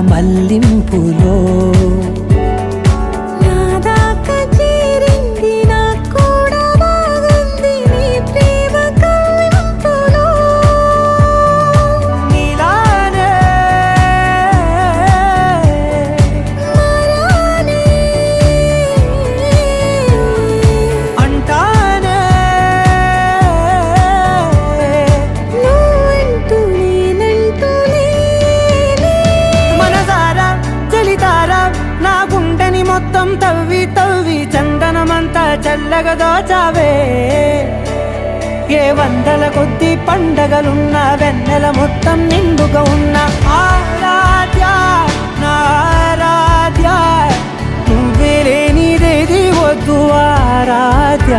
మల్లింపులో మొత్తం తవ్వి తవ్వి చందనమంతా చల్లగా దోచావే. ఏ వందల కొద్ది పండగలున్న వెన్నెల మొత్తం నిండుగా ఉన్న ఆరాధ్య నా ఆరాధ్య, నువ్వే లేనిదేది వద్దు ఆరాధ్య.